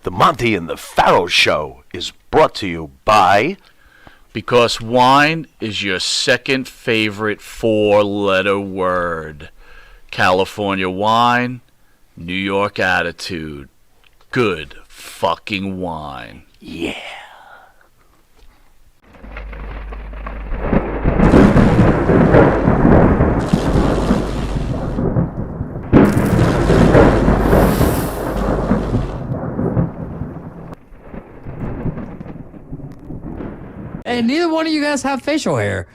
The Monte and the Pharaoh Show is brought to you by... Because wine is your second favorite four-letter word. California wine, New York attitude. Good fucking wine. Yeah. Hey, neither one of you guys have facial hair.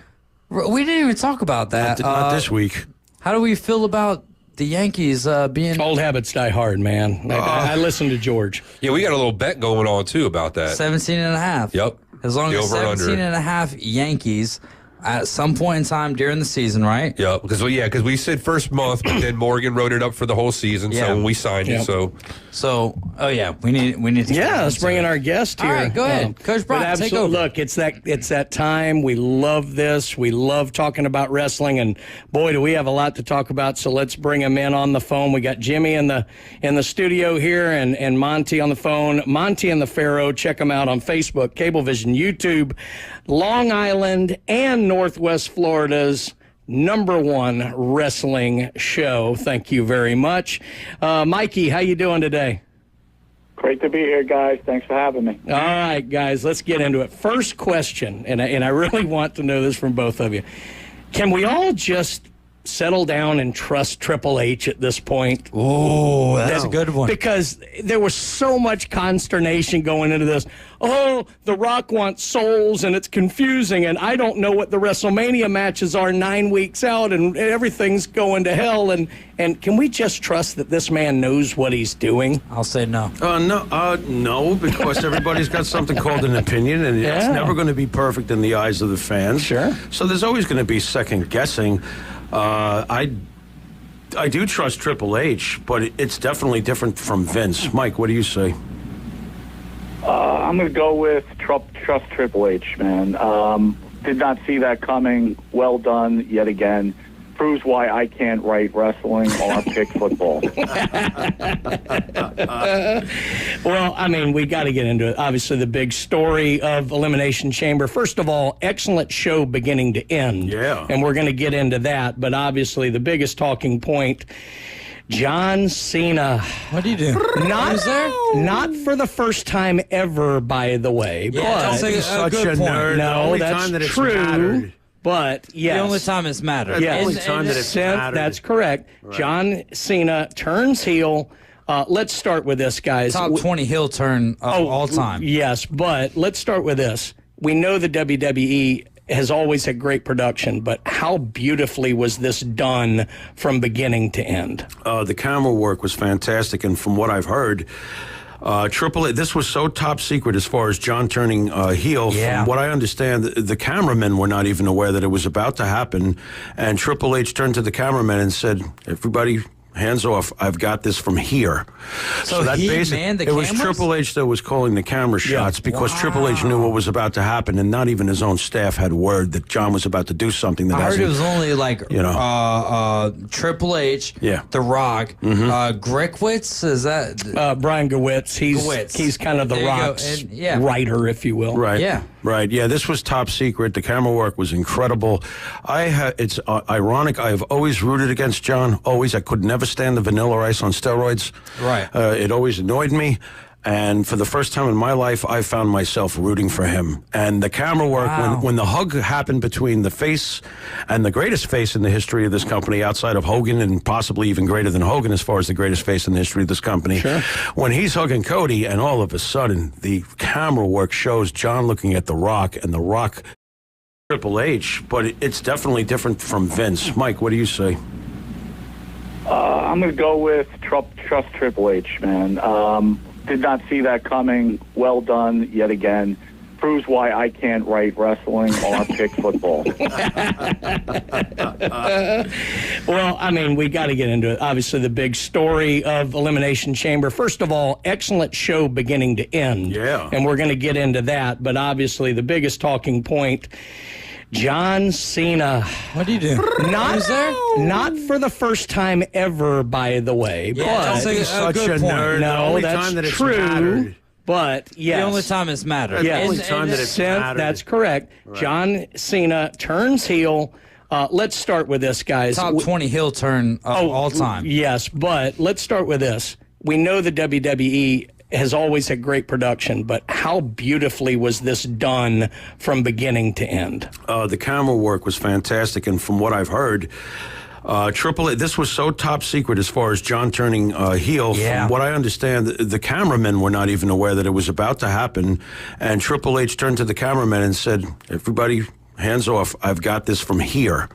We didn't even talk about that. Not this week. How do we feel about the Yankees being... Old habits die hard, man. I listened to George. Yeah, we got a little bet going on, too, about that. 17 and a half. Yep. As long The as over and 17 under. and a half Yankees at some point in time during the season, right? Yep, because we said first month, but then Morgan wrote it up for the whole season, Yeah. so when we signed it, so... So, oh yeah, we need to. Yeah, let's bring in our guest here. All right, go ahead. Coach Brock, but take over. Look, it's that time. We love this. We love talking about wrestling, and boy, do we have a lot to talk about. So let's bring him in on the phone. We got Jimmy in the studio here, and Monte on the phone. Monte and the Pharaoh. Check them out on Facebook, Cablevision, YouTube, Long Island, and Northwest Florida's #1 wrestling show. Thank you very much. Mikey, how you doing today? Great to be here, guys. Thanks for having me. All right, guys, let's get into it. First question, and I really want to know this from both of you. Can we all just settle down and trust Triple H at this point? Oh, that's a good one. Because there was so much consternation going into this. Oh, The Rock wants souls, and it's confusing, and I don't know what the WrestleMania matches are 9 weeks out, and everything's going to hell. And can we just trust that this man knows what he's doing? I'll say no. No, because everybody's got something called an opinion, and it's never going to be perfect in the eyes of the fans. Sure. So there's always going to be second guessing. I do trust Triple H, but it's definitely different from Vince. Mike, what do you say? I'm going to go with trust Triple H, man. Did not see that coming. Well done yet again. Proves why I can't write wrestling or pick football. Well, I mean, we got to get into it. Obviously, the big story of Elimination Chamber. First of all, excellent show beginning to end. Yeah. And we're going to get into that. But obviously, the biggest talking point, John Cena. What do you do? Not for the first time ever, by the way. Yeah, but that's Such good a point. nerd. The no, only that's time that it's true. mattered. But yes, The only time it's mattered. The only time that it's mattered. That's correct. Right. John Cena turns heel. Let's start with this, guys. Top 20 heel turn of all time. Yes, but let's start with this. We know the WWE has always had great production, but how beautifully was this done from beginning to end? The camera work was fantastic, and from what I've heard, Triple H, this was so top secret as far as John turning heel. Yeah. From what I understand, the cameramen were not even aware that it was about to happen, and Triple H turned to the cameramen and said, "Everybody, hands off, I've got this from here." So that he basic, manned the it was cameras? Triple H that was calling the camera shots because Triple H knew what was about to happen, and not even his own staff had word that John was about to do something that I heard hasn't. it was only like Triple H, Yeah. The Rock, Grickwitz, is that? Brian Gewitz, Gewitz. he's kind of the There you go. Rock's And, yeah. writer, if you will. Right. Yeah. Right. Yeah. This was top secret. The camera work was incredible. It's ironic. I have always rooted against John. Always. I could never stand the Vanilla Ice on steroids. Right. It always annoyed me. And for the first time in my life, I found myself rooting for him. And the camera work, Wow. when the hug happened between the face and the greatest face in the history of this company, outside of Hogan and possibly even greater than Hogan as far as the greatest face in the history of this company, when he's hugging Cody, and all of a sudden the camera work shows John looking at The Rock, and The Rock, Triple H, but it's definitely different from Vince. Mike, what do you say? I'm going to go with trust Triple H, man. Did not see that coming. Well done yet again. Proves why I can't write wrestling or pick football. Well, I mean, we got to get into it. Obviously, the big story of Elimination Chamber. First of all, excellent show beginning to end. Yeah. And we're going to get into that. But obviously, the biggest talking point, John Cena. What do you do? Not for the first time ever, by the way. Yeah, but that's a Such good a point. nerd. The no, only that's time that it's true. mattered. But yes, The only time it's mattered. Yes. The only time that it's mattered. That's correct. Right. John Cena turns heel. Let's start with this, guys. Top 20 heel turn of all time. Yes, but let's start with this. We know the WWE has always had great production, but how beautifully was this done from beginning to end? The camera work was fantastic, and from what I've heard, Triple H, this was so top secret as far as John turning heel. Yeah. From what I understand, the cameramen were not even aware that it was about to happen, and Triple H turned to the cameramen and said, "Everybody, hands off, I've got this from here."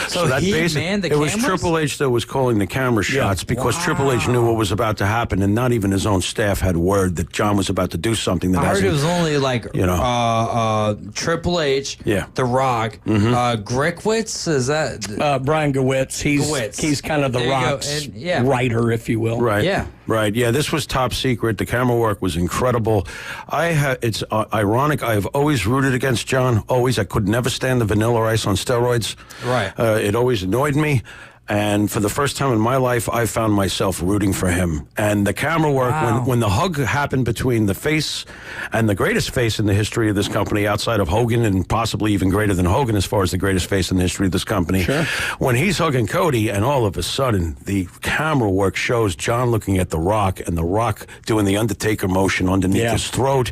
So that he basic, manned the it was cameras? Triple H that was calling the camera shots because Triple H knew what was about to happen, and not even his own staff had word that John was about to do something that I heard hasn't. it was only like Triple H, Yeah. The Rock, Grickwitz, is that? Brian Gewitz, Gewitz. he's kind of the There you go. Rock's And, yeah. writer, if you will. Right. Yeah. Right. Yeah. This was top secret. The camera work was incredible. It's ironic. I've always rooted against John. Always. I could never stand the Vanilla Ice on steroids. Right. It always annoyed me. And for the first time in my life, I found myself rooting for him. And the camera work, Wow. when the hug happened between the face and the greatest face in the history of this company, outside of Hogan and possibly even greater than Hogan as far as the greatest face in the history of this company. Sure. When he's hugging Cody, and all of a sudden, the camera work shows John looking at The Rock, and The Rock doing the Undertaker motion underneath his throat,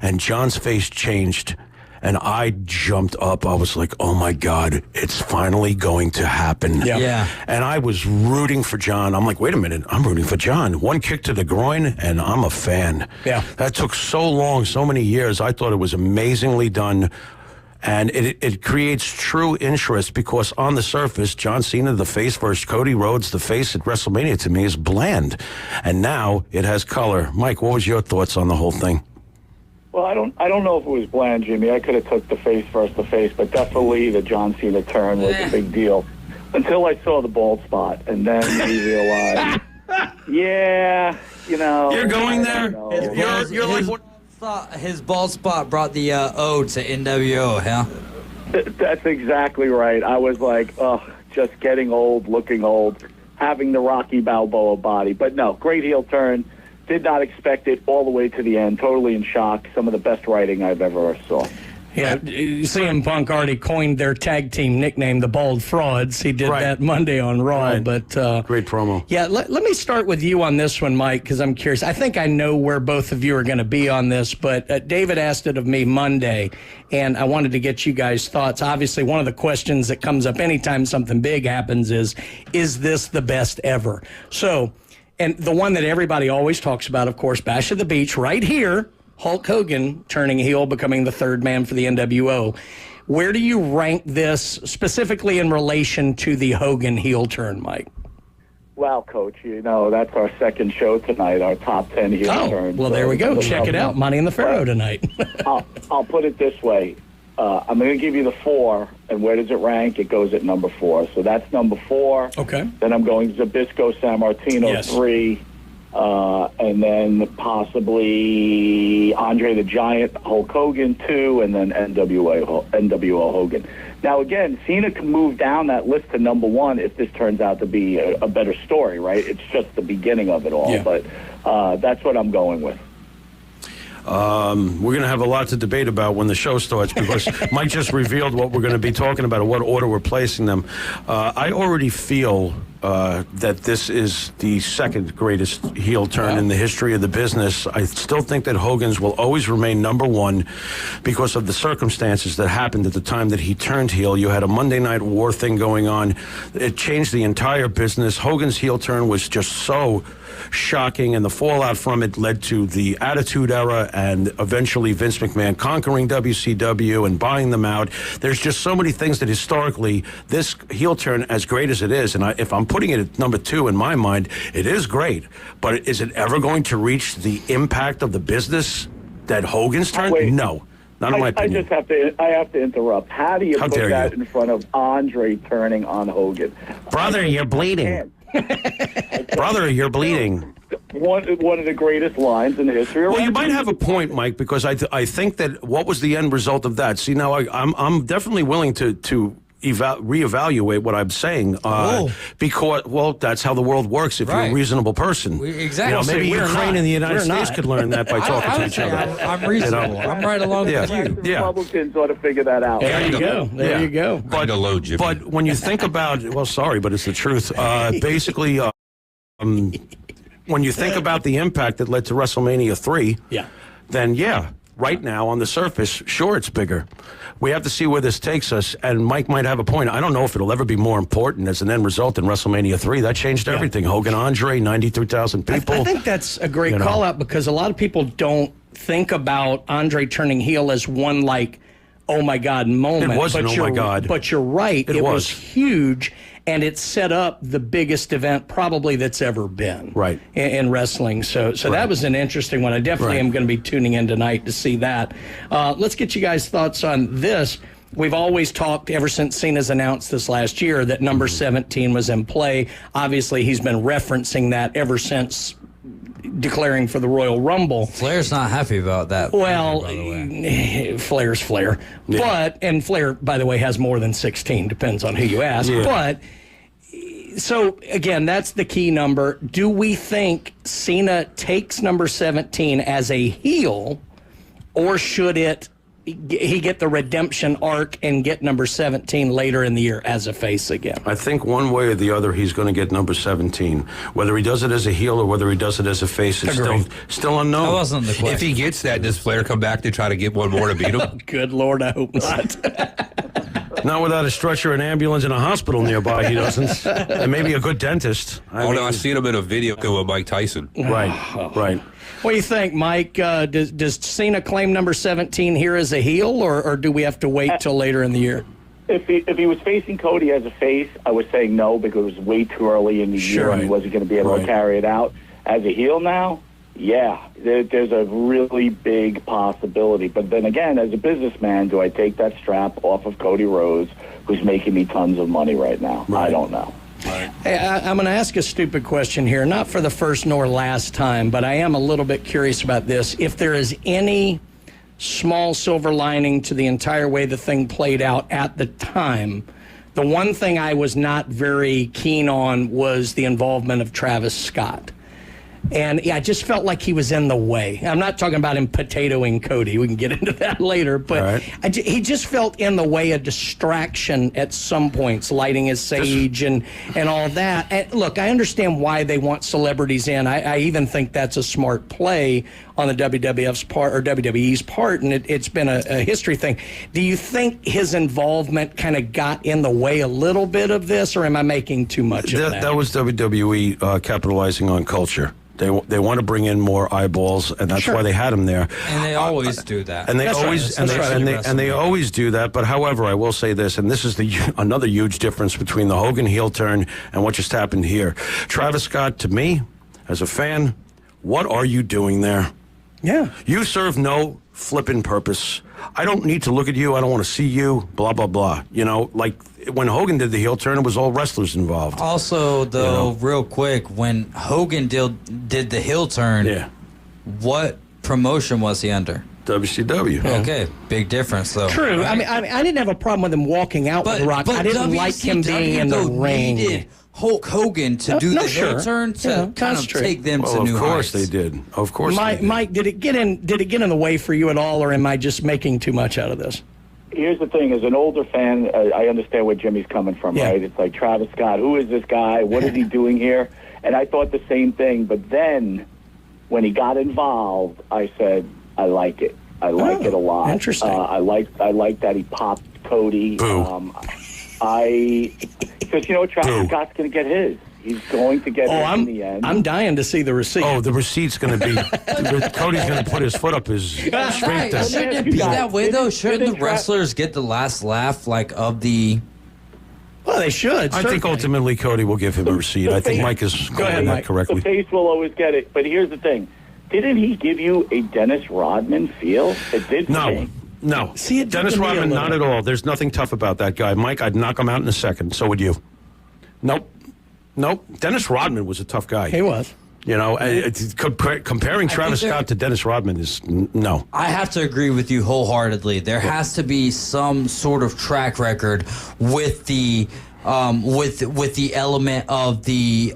and John's face changed. And I jumped up. I was like, oh, my God, it's finally going to happen. Yeah. And I was rooting for John. I'm like, wait a minute, I'm rooting for John. One kick to the groin, and I'm a fan. Yeah. That took so long, so many years. I thought it was amazingly done. And it creates true interest because on the surface, John Cena, the face, versus Cody Rhodes, the face at WrestleMania, to me is bland. And now it has color. Mike, what was your thoughts on the whole thing? Well, I don't know if it was bland, Jimmy. I could have took the face versus the face, but definitely the John Cena turn was a big deal. Until I saw the bald spot, and then we realized, yeah, you know. You're going there? You're like, what? His bald spot brought the O to NWO, huh? That's exactly right. I was like, oh, just getting old, looking old, having the Rocky Balboa body. But no, great heel turn. Did not expect it all the way to the end. Totally in shock. Some of the best writing I've ever saw. Yeah, CM Punk already coined their tag team nickname, the Bald Frauds. He did that Monday on Raw. But great promo. Yeah, let me start with you on this one, Mike, because I'm curious. I think I know where both of you are going to be on this, but David asked it of me Monday, and I wanted to get you guys' thoughts. Obviously, one of the questions that comes up anytime something big happens is this the best ever? So, and the one that everybody always talks about, of course, Bash at the Beach, right here, Hulk Hogan turning heel, becoming the third man for the NWO. Where do you rank this specifically in relation to the Hogan heel turn, Mike? Wow, Coach, you know, that's our second show tonight, our top 10 heel turns. Well, there we go. Check it out. Money in the Pharaoh tonight. I'll put it this way. I'm going to give you the 4, and where does it rank? It goes at number 4. So that's number 4. Okay. Then I'm going Zbyszko Sammartino 3, and then possibly Andre the Giant, Hulk Hogan 2, and then NWO Hogan. Now, again, Cena can move down that list to number 1 if this turns out to be a better story, right? It's just the beginning of it all, but that's what I'm going with. We're going to have a lot to debate about when the show starts because Mike just revealed what we're going to be talking about and what order we're placing them. I already feel that this is the second greatest heel turn in the history of the business. I still think that Hogan's will always remain number 1 because of the circumstances that happened at the time that he turned heel. You had a Monday Night War thing going on. It changed the entire business. Hogan's heel turn was just so shocking, and the fallout from it led to the Attitude Era and eventually Vince McMahon conquering WCW and buying them out. There's just so many things that historically this heel turn, as great as it is, and if I'm putting it at number 2 in my mind, it is great, but is it ever going to reach the impact of the business that Hogan's turn? No. Not in my opinion. I have to interrupt. How do you put that in front of Andre turning on Hogan? Brother, you're bleeding. Brother, you're bleeding. One of the greatest lines in the history of Well, you wrestling. might have a point, Mike, because I think that what was the end result of that? See, now I'm definitely willing to reevaluate what I'm saying because, well, that's how the world works if you're a reasonable person. Exactly. Maybe Ukraine and the United States could learn that by talking to each other. I'm reasonable. I'm right along with you. Republicans ought to figure that out. There you go. There you go. But when you think about, well, sorry, but it's the truth. Basically, when you think about the impact that led to WrestleMania 3, then right now on the surface, sure, it's bigger. We have to see where this takes us, and Mike might have a point. I don't know if it'll ever be more important as an end result than WrestleMania 3. That changed everything. Hogan, Andre, 93,000 people. I think that's a great call out because a lot of people don't think about Andre turning heel as one oh my God moment. It wasn't oh my God. But you're right. It was huge, and it set up the biggest event probably that's ever been in wrestling. So that was an interesting one. I definitely am going to be tuning in tonight to see that. Let's get you guys' thoughts on this. We've always talked, ever since Cena's announced this last year, that number 17 was in play. Obviously, he's been referencing that ever since declaring for the Royal Rumble. Flair's not happy about that. Well, Flair's Flair. And Flair, by the way, has more than 16, depends on who you ask. But, so, again, that's the key number. Do we think Cena takes number 17 as a heel, or should he get the redemption arc and get number 17 later in the year as a face again? I think one way or the other he's going to get number 17. Whether he does it as a heel or whether he does it as a face is still unknown. That wasn't the question. If he gets that, does Flair come back to try to get one more to beat him? Good Lord, I hope not. Not without a stretcher, an ambulance, and a hospital nearby, he doesn't. And maybe a good dentist. I've seen him in a video with Mike Tyson. Right. What do you think, Mike? Does Cena claim number 17 here as a heel, or do we have to wait till later in the year? If he was facing Cody as a face, I was saying no because it was way too early in the year and he wasn't going to be able to carry it out. As a heel now, there's a really big possibility. But then again, as a businessman, do I take that strap off of Cody Rhodes, who's making me tons of money right now? I don't know. Hey, I'm going to ask a stupid question here, not for the first nor last time, but I am a little bit curious about this. If there is any small silver lining to the entire way the thing played out at the time, the one thing I was not very keen on was the involvement of Travis Scott. And I just felt like he was in the way. I'm not talking about him potatoing Cody. We can get into that later. But he just felt in the way, a distraction at some points, lighting his sage and all that. And look, I understand why they want celebrities in. I even think that's a smart play on the WWF's part or WWE's part, and it's been a history thing. Do you think his involvement kind of got in the way a little bit of this, or am I making too much of that? That was WWE capitalizing on culture. They want to bring in more eyeballs, and that's why they had him there. And they always do that. And they they always do that. But however, I will say this, and this is another huge difference between the Hogan heel turn and what just happened here. Travis Scott, to me, as a fan, what are you doing there? Yeah. You serve no flipping purpose. I don't need to look at you. I don't want to see you. Blah, blah, blah. Like when Hogan did the heel turn, it was all wrestlers involved. Also, though, real quick, when Hogan did the heel turn, what promotion was he under? WCW. Okay, big difference, though. True. I mean, I didn't have a problem with him walking out with The Rock. I didn't like him being in the ring. Needed Hulk Hogan to do the heel turn to kind of take them to new heights. Of course they did. Of course they did. Mike, did it get in the way for you at all, or am I just making too much out of this? Here's the thing. As an older fan, I understand where Jimmy's coming from, right? It's like, Travis Scott, who is this guy? What is he doing here? And I thought the same thing. But then when he got involved, I said, I like it. I like it a lot. Interesting. I like that he popped Cody. Boo. Because Travis Scott's going to get his. He's going to get his in the end. I'm dying to see the receipt. Oh, the receipt's going to be... Cody's going to put his foot up his strength. Shouldn't it be that way, though? Shouldn't the wrestlers get the last laugh, of the... Well, they should. I think ultimately Cody will give him a receipt. I think Mike is calling that correctly. The face will always get it. But here's the thing. Didn't he give you a Dennis Rodman feel? It did for me. No. See, Dennis Rodman, not at all. There's nothing tough about that guy. Mike, I'd knock him out in a second. So would you. Nope. Dennis Rodman was a tough guy. He was. You know, comparing Travis Scott to Dennis Rodman is no. I have to agree with you wholeheartedly. There has to be some sort of track record with the with the element of the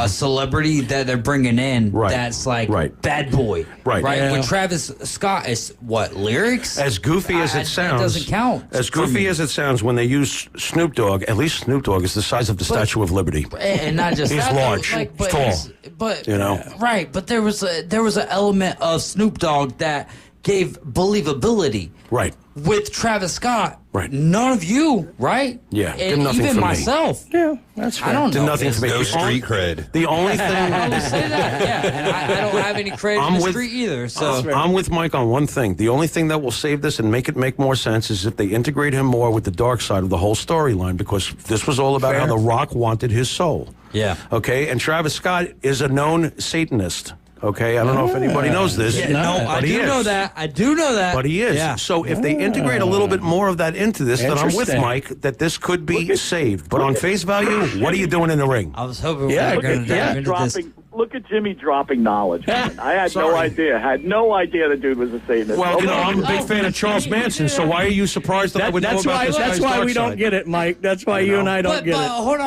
celebrity that they're bringing in. Right. That's like Right. bad boy. Right. Right. When Travis Scott is what lyrics? As goofy as it sounds, that doesn't count. As for goofy me. as it sounds, when they use Snoop Dogg, at least Snoop Dogg is the size of the Statue of Liberty. And not just He's that, large, like, he's tall. But You know? right? But there was an element of Snoop Dogg that gave believability. Right. With Travis Scott, Right. None of you, right? Yeah, did and nothing even for me. myself. Yeah, that's fair. I don't Did know. nothing for me. No The street only- cred. The only thing. I will say that, yeah. And I don't have any credit I'm in the with- street either. So I'm with Mike on one thing. The only thing that will save this and make it make more sense is if they integrate him more with the dark side of the whole storyline, because this was all about Fair. how The Rock wanted his soul. yeah. Okay, and Travis Scott is a known Satanist. Okay, I don't know if anybody knows this. Yeah, no, but I he do is. know that. I do know that. But he is. Yeah. So if they integrate a little bit more of that into this, then I'm with Interesting. Mike that this could be saved. But on face value, what are you doing in the ring? I was hoping Yeah, we were going to yeah. dive into this. Look at Jimmy dropping knowledge. Man. I had Sorry. no idea. Had no idea the dude was a Satanist. Well, you know, Nobody- I'm a big fan of Charles Manson, so why are you surprised that I would know That's about why. this That's guy's why dark we don't side? get it, Mike. That's why you and I don't But get it. hold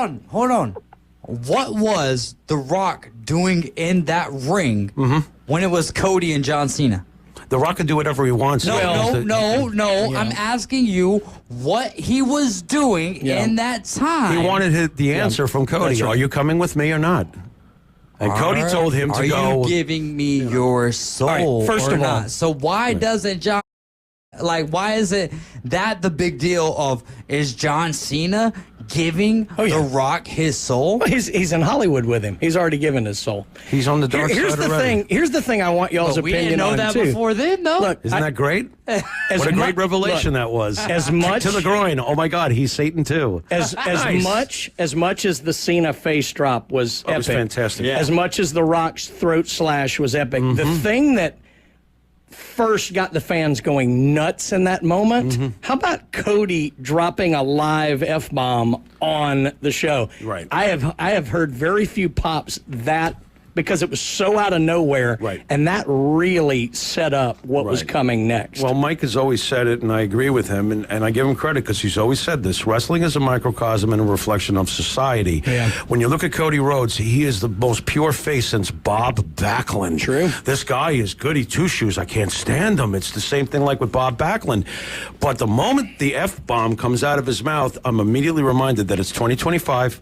on. What was The Rock doing in that ring when it was Cody and John Cena? The Rock can do whatever he wants. No. I'm asking you what he was doing Yeah. in that time. He wanted the answer from Cody. That's right. Are you coming with me or not? And Cody Are- told him to Are go. you giving me your soul? All right, first or of all- not? So why doesn't John? Like, why is it that the big deal of is John Cena giving yeah. The Rock his soul? Well, he's in Hollywood with him. He's already given his soul. He's on the dark Here's side the already. thing. Here's the thing. I want y'all's But we opinion didn't know on that too. before then. No. Look, Isn't that great? as What a mu- great revelation look, that was. As much to the groin. Oh my God, he's Satan too. as Nice. much as the Cena face drop was That epic. was fantastic. Yeah. As much as the Rock's throat slash was epic. The thing that first got the fans going nuts in that moment. How about Cody dropping a live F-bomb on the show? Right. I have heard very few pops that because it was so out of nowhere. Right. And that really set up what was Right. coming next. Well, Mike has always said it, and I agree with him, and I give him credit because he's always said this. Wrestling is a microcosm and a reflection of society. Yeah. When you look at Cody Rhodes, he is the most pure face since Bob Backlund. True. This guy is goody two-shoes. I can't stand him. It's the same thing like with Bob Backlund. But the moment the F-bomb comes out of his mouth, I'm immediately reminded that it's 2025,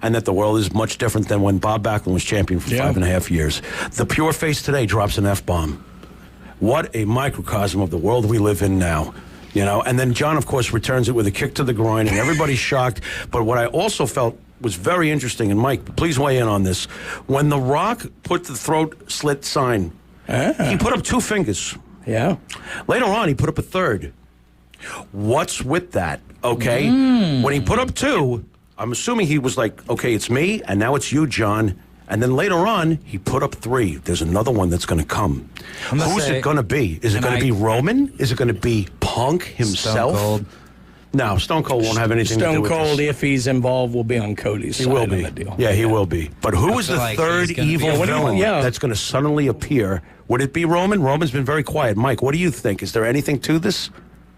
and that the world is much different than when Bob Backlund was champion for 5.5 years. The pure face today drops an F-bomb. What a microcosm of the world we live in now. You know, and then John, of course, returns it with a kick to the groin, and everybody's shocked. But what I also felt was very interesting, and Mike, please weigh in on this. When The Rock put the throat slit sign, he put up 2 fingers. yeah. Later on, he put up a 3rd. What's with that? Okay. When he put up 2, I'm assuming he was like, okay, it's me, and now it's you, John. And then later on, he put up 3. There's another one that's going to come. gonna Who's say- it going to be? Is it and going I- to be Roman? Is it going to be Punk himself? Stone Cold. No, Stone Cold won't have anything to do Stone with Cold, this. if he's involved, will be on Cody's He side will of be. the deal. Yeah, he will be. But who is feel the like third he's gonna be- evil Yeah, what do you- villain yeah. that's going to suddenly appear? Would it be Roman? Roman's been very quiet. Mike, what do you think? Is there anything to this?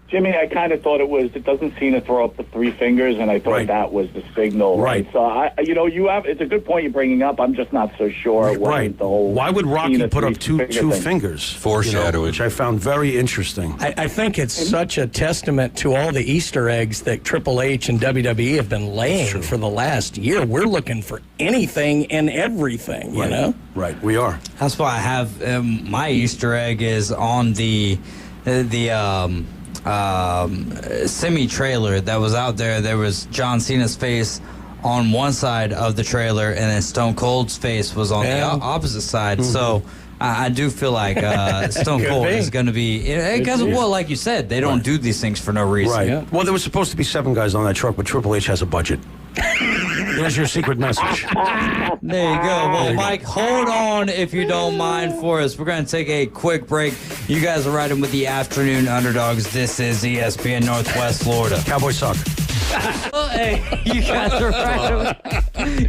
Jimmy, I kind of thought it doesn't seem to throw up the 3 fingers, and I thought Right. that was the signal. Right. So, it's a good point you're bringing up. I'm just not so sure. It wasn't Right. The whole Why would Rocky Cena put up three-finger two thing. fingers? Foreshadowing. Which I found very interesting. I think it's such a testament to all the Easter eggs that Triple H and WWE have been laying for the last year. We're looking for anything and everything, you know? Right, we are. That's why I have my Easter egg is on the semi-trailer that was out there. There was John Cena's face on one side of the trailer, and then Stone Cold's face was on the opposite side. So I do feel like Stone Could Cold be. is going to be because, well, like you said, they don't do these things for no reason. Right. Yeah. Well, there was supposed to be 7 guys on that truck, but Triple H has a budget. There's your secret message. There you go. Well, Mike, hold on if you don't mind for us. We're going to take a quick break. You guys are riding with the afternoon underdogs. This is ESPN Northwest Florida. Cowboys suck. Hey, you guys are riding with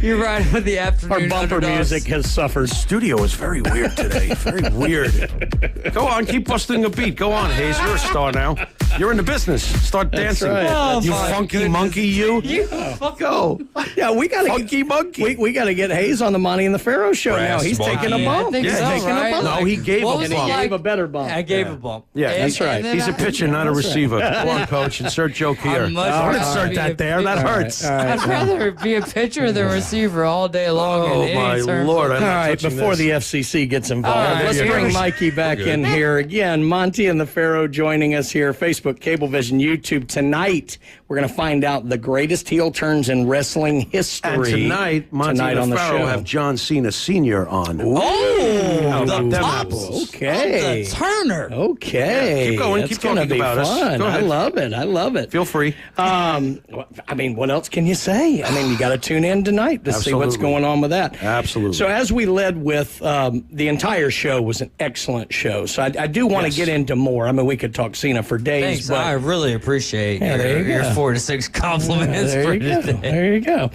You're right with the afternoon. Our bumper underdogs. music has suffered. Studio is very weird today. Very weird. Go on, keep busting a beat. Go on, Hayes. You're a star now. You're in the business. Start dancing. right. Oh, You my funky goodness. monkey, you. Go. Yeah, we got Funky monkey. We got to get Hayes on the Monte the Pharaoh show Brass now. He's monkey. taking a Yeah, I bump. think He's so, taking right? a bump. No, he gave What a was And he it bump. gave a better bump. I gave a bump. Yeah, And- that's right. and then He's a pitcher, not a receiver. Come on, coach. Insert joke here. I'm much Don't rather insert be that a there. That pitcher. hurts. All right. I'd rather be a pitcher than receiver all day long. Oh, in any my terms. Lord. I'm All not right, touching before this. the FCC gets involved, All right, let's here bring we go. Mikey back in here again. Monte and the Pharaoh joining us here. Facebook, Cablevision, YouTube. Tonight, we're going to find out the greatest heel turns in wrestling history. And tonight, Monte Tonight and on the the Pharaoh show. have John Cena Sr. on. Oh, How about the them pops apples? Okay. of the Turner. Okay. Yeah, keep going. That's Keep gonna talking be about us. fun. Go I ahead. love it. I love it. Feel free. I mean, what else can you say? I mean, you got to tune in tonight to see what's Absolutely. going on with that. Absolutely. So, as we led with, the entire show was an excellent show. So, I do want to Yes. get into more. I mean, we could talk Cena for days, Thanks. but I really appreciate Yeah, there you your go. 4 to 6 compliments there for you go. today. There you go.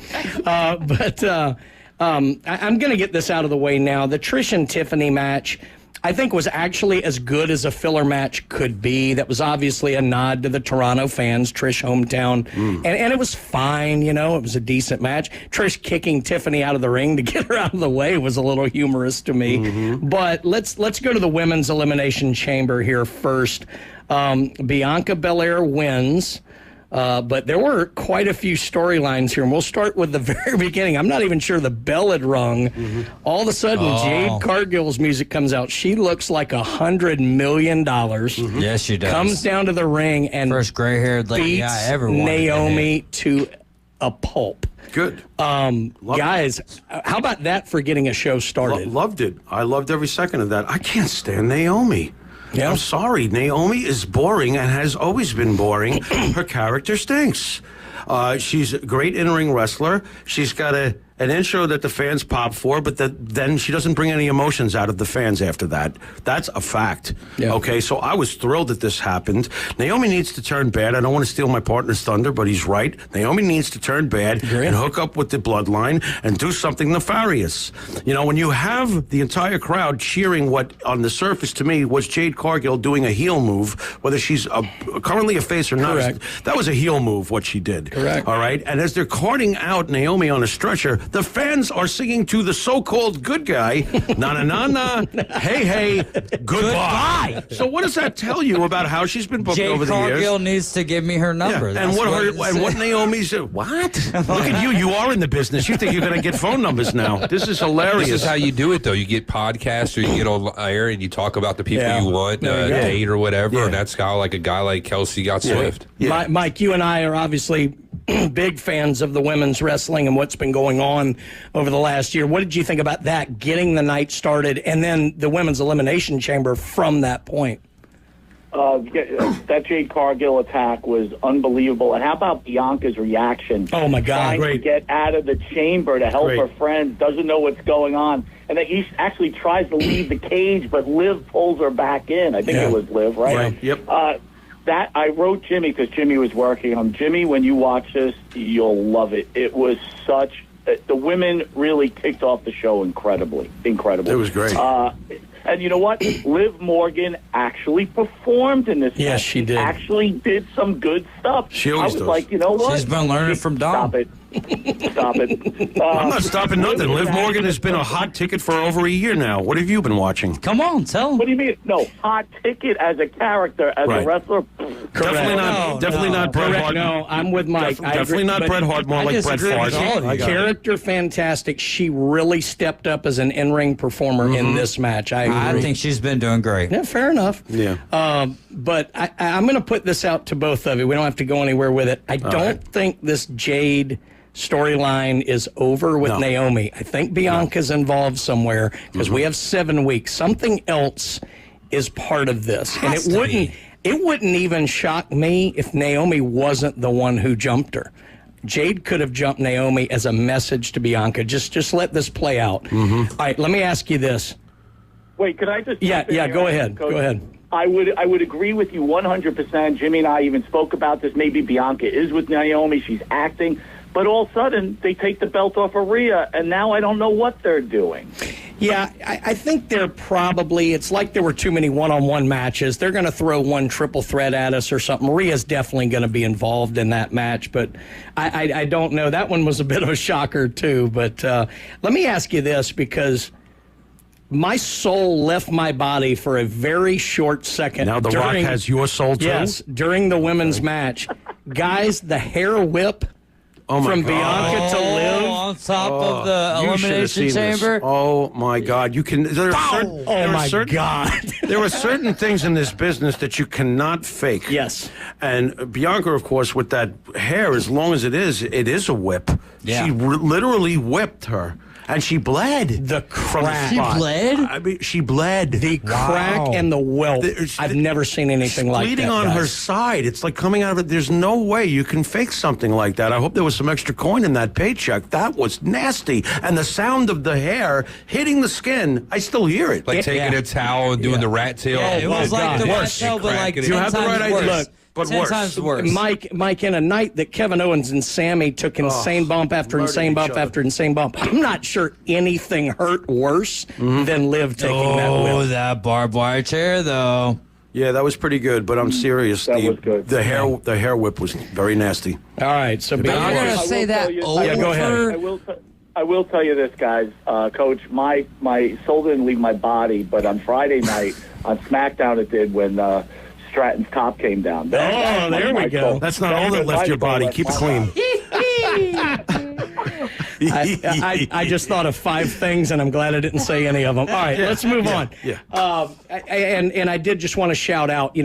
I'm going to get this out of the way now. The Trish and Tiffany match, I think, was actually as good as a filler match could be. That was obviously a nod to the Toronto fans, Trish hometown. And it was fine, you know, it was a decent match. Trish kicking Tiffany out of the ring to get her out of the way was a little humorous to me. But let's go to the women's elimination chamber here first. Bianca Belair wins. But there were quite a few storylines here, and we'll start with the very beginning. I'm not even sure the bell had rung. All of a sudden, Jade Cargill's music comes out. She looks like $100 million. Yes, she does. Comes down to the ring and First gray-haired lady beats I ever wanted to hit. Naomi to a pulp. Good. Guys, how about that for getting a show started? Loved it. I loved every second of that. I can't stand Naomi. Yeah. I'm sorry. Naomi is boring and has always been boring. Her character stinks. She's a great in-ring wrestler. She's got an intro that the fans pop for, but then she doesn't bring any emotions out of the fans after that. That's a fact. Yeah. Okay, so I was thrilled that this happened. Naomi needs to turn bad. I don't want to steal my partner's thunder, but he's right. Naomi needs to turn bad and hook up with the bloodline and do something nefarious. You know, when you have the entire crowd cheering what, on the surface to me, was Jade Cargill doing a heel move, whether she's currently a face or not. Correct. That was a heel move, what she did. Correct. All right? And as they're carting out Naomi on a stretcher, the fans are singing to the so-called good guy, na-na-na-na, hey, goodbye. So what does that tell you about how she's been booked Jade over the years? Cargill needs to give me her number. Yeah. That's And what Naomi's what? Look at you. You are in the business. You think you're going to get phone numbers now. This is hilarious. This is how you do it, though. You get podcasts or you get on air and you talk about the people you want, There you go. date or whatever, Yeah. and that's how like a guy like Kelsey got Swift. Yeah. Mike, you and I are obviously big fans of the women's wrestling and what's been going on over the last year. What did you think about that, getting the night started, and then the women's elimination chamber from that point? That Jade Cargill attack was unbelievable. And how about Bianca's reaction? Oh, my God. Trying to Great. get out of the chamber to help Great. her friend, doesn't know what's going on. And then he actually tries to leave the cage, but Liv pulls her back in. I think Yeah. it was Liv, right? Right. Yep. That I wrote Jimmy because Jimmy was working on. Jimmy, when you watch this, you'll love it. It was such. The women really kicked off the show incredibly. It was great. And you know what? Liv Morgan actually performed in this. Yes, match. she did. Actually did some good stuff. She I always was does. like, you know what? She's been learning from Dom. Stop it. Stop it. I'm not stopping nothing. Liv Morgan has been a hot ticket for over a year now. What have you been watching? Come on, tell him. What do you mean? No, hot ticket as a character, as Right. a wrestler. Definitely not. No, definitely no. not Bret Correct. Hart. No, I'm with Mike. I Definitely agree, not but Bret Hart. More I like Bret disagree with all of Favre. you. Character fantastic. She really stepped up as an in-ring performer in this match. I agree. I think she's been doing great. Yeah, fair enough. Yeah. But I'm going to put this out to both of you. We don't have to go anywhere with it. I don't think this Jade storyline is over with No. Naomi. I think Bianca's involved somewhere because we have 7 weeks. Something else is part of this, and Has to be. it wouldn't even shock me if Naomi wasn't the one who jumped her. Jade could have jumped Naomi as a message to Bianca. Just let this play out. All right, let me ask you this. Wait, could I just? Yeah, jump in yeah, here, go ahead. Coach? Go ahead. I would agree with you 100%. Jimmy and I even spoke about this. Maybe Bianca is with Naomi. She's acting. But all of a sudden, they take the belt off of Rhea, and now I don't know what they're doing. Yeah, I think they're probably, it's like there were too many one-on-one matches. They're going to throw one triple threat at us or something. Rhea's definitely going to be involved in that match, but I don't know. That one was a bit of a shocker, too. But let me ask you this, because my soul left my body for a very short second. Now The Rock has your soul, too? Yes, during the women's match. Guys, the hair whip. From Bianca to Liv on top of the Elimination Chamber. Oh my God! You can. There are certain things in this business that you cannot fake. Yes. And Bianca, of course, with that hair, as long as it is a whip. Yeah. She literally whipped her. And she bled. The crack. She bled? I mean, she bled. The crack and the welt. I've never seen anything like that. Bleeding on her side. It's like coming out of it. There's no way you can fake something like that. I hope there was some extra coin in that paycheck. That was nasty. And the sound of the hair hitting the skin, I still hear it. Like taking a towel and doing the rat tail. Yeah, it was like the rat Worse. tail, but like 10 You have the right times idea. worse. Look, but 10 worse. times worse. Mike, in a night that Kevin Owens and Sammy took insane bump after insane bump after insane bump, I'm not sure anything hurt worse than Liv taking that Oh, whip. that barbed wire chair, though. Yeah, that was pretty good, but I'm serious. That was good. The hair whip was very nasty. All right, so I'm going Bianca. to say that over. Yeah, go ahead. I will tell you this, guys. Coach, my soul didn't leave my body, but on Friday night on SmackDown it did when Stratton's top came down. There we go. That's not all that left your body. Keep it clean. I just thought of 5 things, and I'm glad I didn't say any of them. All right, let's move on. Yeah. And I did just want to shout out,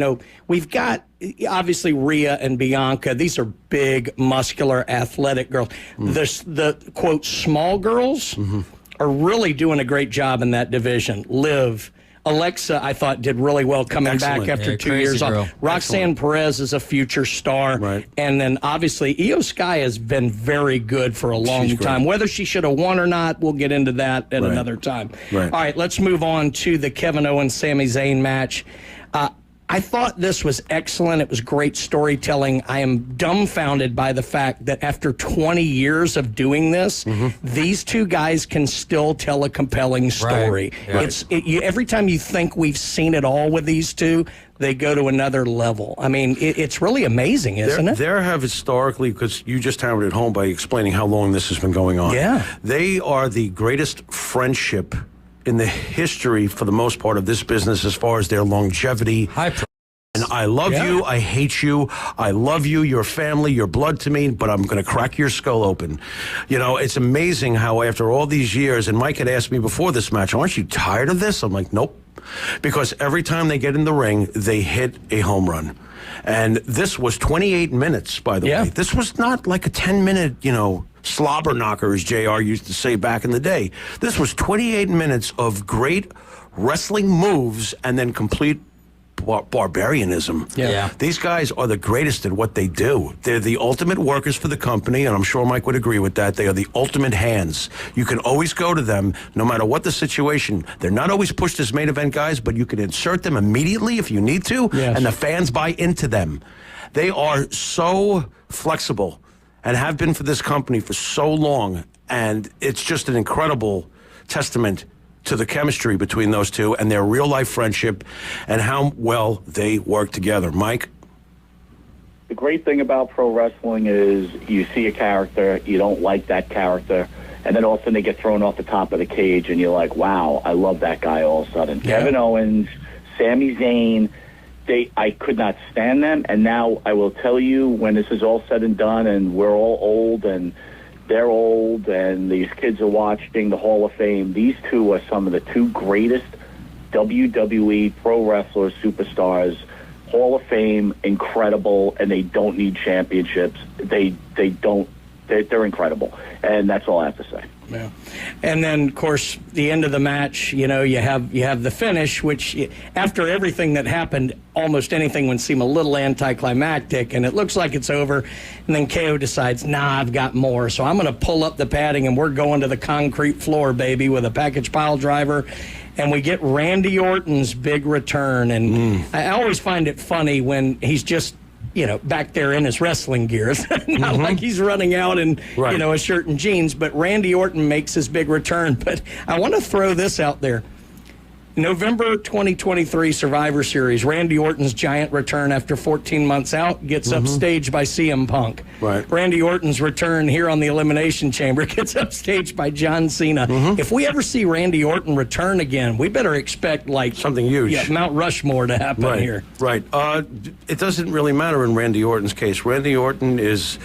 we've got, obviously, Rhea and Bianca. These are big, muscular, athletic girls. The quote, small girls are really doing a great job in that division. Liv, Alexa, I thought, did really well coming back after 2 years off. Roxanne Perez is a future star. Right. And then, obviously, Io Sky has been very good for a long time. Whether she should have won or not, we'll get into that at another time. Right. All right, let's move on to the Kevin Owens-Sami Zayn match. I thought this was excellent. It was great storytelling. I am dumbfounded by the fact that after 20 years of doing this, these two guys can still tell a compelling story. Right. Every time you think we've seen it all with these two, they go to another level. I mean, it's really amazing, isn't it? There have historically, because you just hammered it home by explaining how long this has been going on. Yeah. They are the greatest friendship in the history, for the most part, of this business as far as their longevity. And I love you, I hate you, I love you, you're family, you're blood to me, but I'm going to crack your skull open. It's amazing how after all these years, and Mike had asked me before this match, aren't you tired of this? I'm like, nope. Because every time they get in the ring, they hit a home run. And this was 28 minutes, by the way. This was not like a 10-minute, slobber knocker, as JR used to say back in the day. This was 28 minutes of great wrestling moves and then complete barbarianism. Yeah. These guys are the greatest at what they do. They're the ultimate workers for the company, and I'm sure Mike would agree with that. They are the ultimate hands. You can always go to them, no matter what the situation. They're not always pushed as main event guys, but you can insert them immediately if you need to, and the fans buy into them. They are so flexible and have been for this company for so long, and it's just an incredible testament to the chemistry between those two and their real-life friendship and how well they work together. Mike? The great thing about pro wrestling is you see a character, you don't like that character, and then all of a sudden they get thrown off the top of the cage, and you're like, wow, I love that guy all of a sudden. Yeah. Kevin Owens, Sami Zayn, I could not stand them, and now I will tell you, when this is all said and done and we're all old and they're old and these kids are watching the Hall of Fame, these two are some of the 2 greatest WWE pro wrestlers, superstars, Hall of Fame, incredible, and they don't need championships. They're incredible, and that's all I have to say. Yeah. And then, of course, the end of the match, you have the finish, which after everything that happened, almost anything would seem a little anticlimactic, and it looks like it's over. And then KO decides, I've got more. So I'm going to pull up the padding, and we're going to the concrete floor, baby, with a package pile driver. And we get Randy Orton's big return. And I always find it funny when he's just back there in his wrestling gear. It's not like he's running out in, a shirt and jeans. But Randy Orton makes his big return. But I want to throw this out there. November 2023 Survivor Series, Randy Orton's giant return after 14 months out gets upstaged by CM Punk. Right. Randy Orton's return here on the Elimination Chamber gets upstaged by John Cena. If we ever see Randy Orton return again, we better expect something huge. Yeah, Mount Rushmore to happen here. Right. It doesn't really matter in Randy Orton's case. Randy Orton is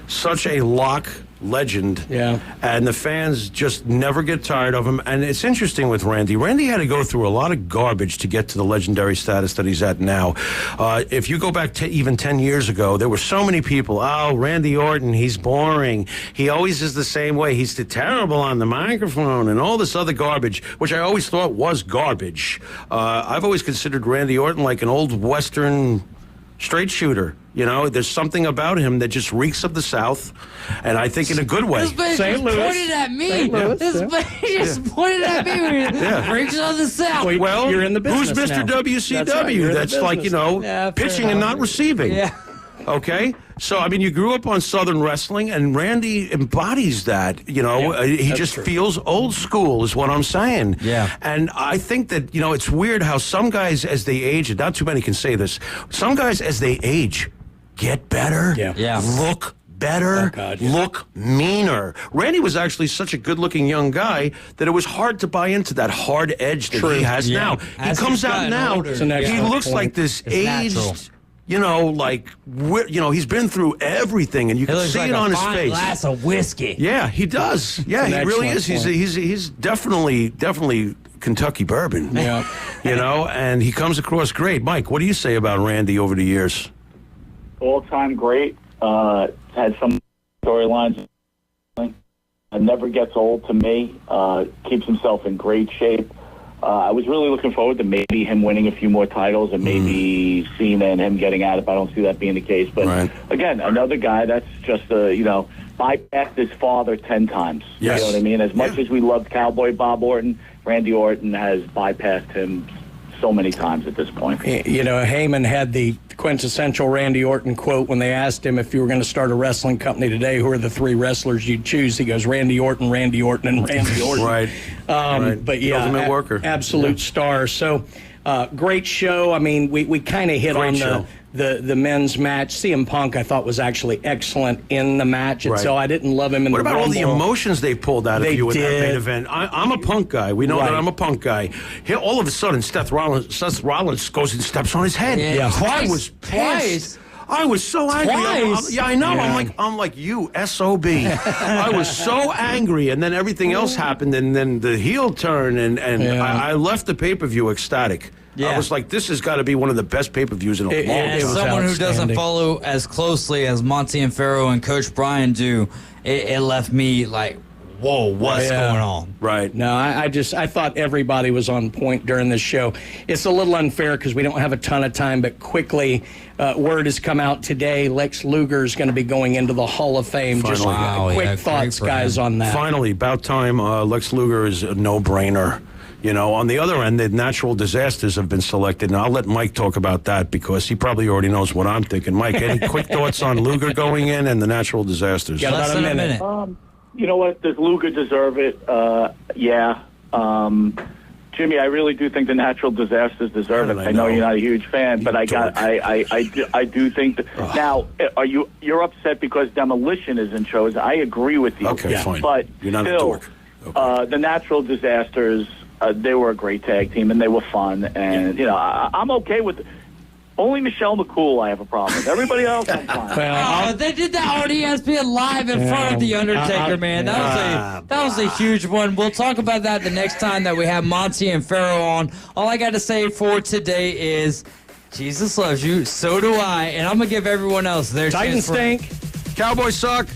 such a lock legend. Yeah. And the fans just never get tired of him. And it's interesting with Randy. Randy had to go through a lot of garbage to get to the legendary status that he's at now. If you go back to even 10 years ago, there were so many people, Randy Orton, he's boring. He always is the same way. He's terrible on the microphone and all this other garbage, which I always thought was garbage. I've always considered Randy Orton like an old Western straight shooter. There's something about him that just reeks of the South, and I think in a good way. This man just pointed at me. This man just pointed at me. Reeks of the South. Well, you're in the who's business Mr. now. WCW? That's like, pitching and not receiving. Yeah. Okay? So, you grew up on Southern wrestling, and Randy embodies that. He just feels old school, is what I'm saying. Yeah. And I think that, it's weird how some guys, as they age, and not too many can say this, some guys, as they age, get better, look better, look meaner. Randy was actually such a good-looking young guy that it was hard to buy into that hard edge that he has now. He comes out now, he looks like this aged... he's been through everything, and you can see it on his face. Glass of whiskey. Yeah, he does. Yeah, he really is. He's definitely Kentucky bourbon. Yeah. And he comes across great. Mike, what do you say about Randy over the years? All-time great. Had some storylines. Never gets old to me. Keeps himself in great shape. I was really looking forward to maybe him winning a few more titles and maybe Cena and him getting out of it. I don't see that being the case. But, again, another guy that's just, bypassed his father 10 times. Yes. You know what I mean? As much as we loved Cowboy Bob Orton, Randy Orton has bypassed him so many times at this point. Heyman had the quintessential Randy Orton quote when they asked him, if you were going to start a wrestling company today, who are the three wrestlers you'd choose? He goes, Randy Orton, Randy Orton, and Randy Orton. Right. But yeah, ultimate worker. Absolute star. So great show. We kind of hit on the men's match. CM Punk, I thought, was actually excellent in the match. And so I didn't love him in the Rumble. What about all the emotions they pulled out of you in that main event? I'm a Punk guy. We know that I'm a Punk guy. Here, all of a sudden, Seth Rollins goes and steps on his head. Yeah. I was pissed. I was so angry. I know. Yeah. I'm like you, SOB. I was so angry, and then everything else happened, and then the heel turn, and I left the pay-per-view ecstatic. Yeah. I was like, this has got to be one of the best pay-per-views in a long time. As someone who doesn't follow as closely as Monte and Pharaoh and Coach Brian do, it left me like, whoa, what's going on? Right. No, I thought everybody was on point during this show. It's a little unfair because we don't have a ton of time, but quickly, word has come out today. Lex Luger is going to be going into the Hall of Fame. Finally. Just quick thoughts, guys, on that. Finally, about time. Lex Luger is a no-brainer. On the other end, the natural disasters have been selected, and I'll let Mike talk about that because he probably already knows what I'm thinking. Mike, any quick thoughts on Luger going in and the natural disasters? Yeah, less than a minute. You know what? Does Luger deserve it? Yeah. Jimmy, I really do think the natural disasters deserve it. I know you're not a huge fan, but I do think that. Now, you're upset because Demolition isn't chosen. I agree with you. Okay, fine. But you're not still, a dork. Okay. The natural disasters. They were a great tag team, and they were fun. And, I'm okay with it. Only Michelle McCool I have a problem with. Everybody else, I'm fine. They did that on ESPN Live in front of The Undertaker, man. That was a huge one. We'll talk about that the next time that we have Monte and Pharaoh on. All I got to say for today is Jesus loves you, so do I. And I'm going to give everyone else their Titans stink. Cowboys suck.